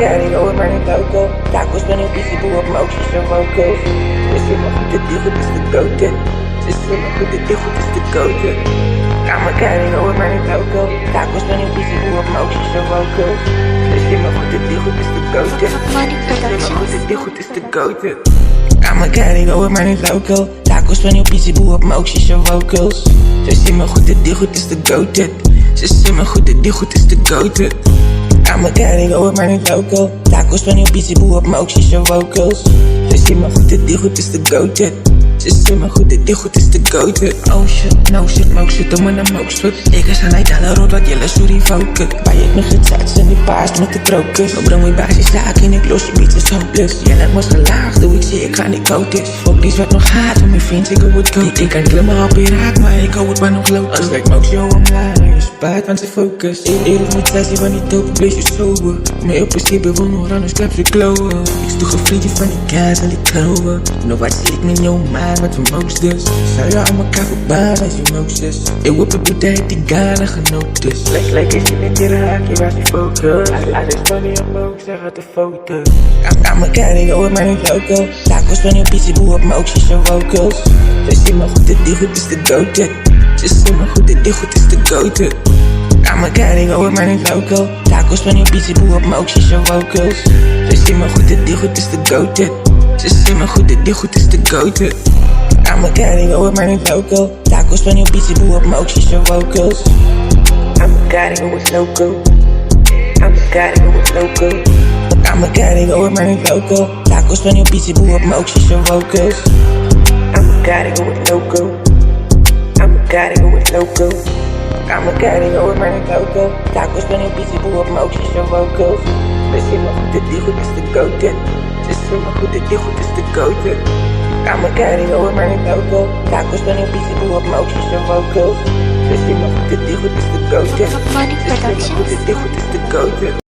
carry hoor maar niet loco. Tacos ben heel busy, boe op moties en vocals. Ze zien me goed, dit goed is de goated. Ze zien me goed, dit goed is de goated. I'ma carry hoor maar niet loco. Tacos ben heel busy, boe op moties en vocals. Ze zien me goed, dit goed is de goated. Ze zien me goed, dit goed is de goated. I'ma carry hoor maar niet loco. Tacos ben heel busy, boe op moties en vocals. Ze zien me goed, dit goed is de goated. Ze zien me goed, dit goed is de goated. I'ma carry hoor maar niet loco. Tacos ben heel busy, boe op moties en vocals. Ze zien me goed, dit goed is de goated. Ze zien me goed, dit goed is de goated. Oh shit, no shit, mook shit, om een mook strip. Ik is aan het alle rood wat jullie sorry fokken. Bij ik nog het zet en die paas met de krokus. Ik breng mijn basis zaak en ik los je beats is hopeless. Jij was gelaagd, doe ik zie ik ga niet koud is. Ook die zwart nog haat van mijn vriend, ik hou het koud. Ik kan klimmen op piraat, maar ik hou het maar nog low. Als ik mook show omlaag, je spaart van zijn focus. Eerlijk met sessie van die dope, bleef je sober. Mijn op principe wil nog aan een klep ze klauwen. Ik stoeg een vriendje van die kaas en die klauwen. Nou wat zie ik met jouw maat, wat voor mooks dus. Zou je aan elkaar voorbaan als je mooks dus. Ik wip het boete uit die gane genoot dus. Lekker is je met je raakje, waar je focus. Als is funny omhoog, zeg het de foto. I'ma carry hoor maar niet loco. Tacos ben heel busy, boe op moties en vocals. Ze zien me goed, dit goed is de goated. Ze zien me goed, dit goed is de goated. I'ma carry hoor maar niet loco. Tacos ben heel busy, boe op moties en vocals. Ze zien me goed, dit goed is de goated. Ze zien me goed, dit goed is de goated. I'ma carry hoor maar niet loco. Tacos ben heel busy, boe op moties en vocals. I'ma carry hoor loco. I'ma carry hoor loco. I'ma carry hoor maar niet loco. Tacos ben heel busy, boe op moties en vocals. I'ma carry hoor loco. I'ma carry hoor loco. I'ma carry hoor maar niet loco. Tacos ben heel busy, boe op moties en vocals. Ze zien me goed, dit goed is de goated. Ze zien me goed, dit goed is de goated. I'ma carry hoor maar niet loco. Tacos ben heel busy, boe op moties en vocals. Ze zien me goed, dit goed is de goated. Ze zien me goed, dit goed is de goated.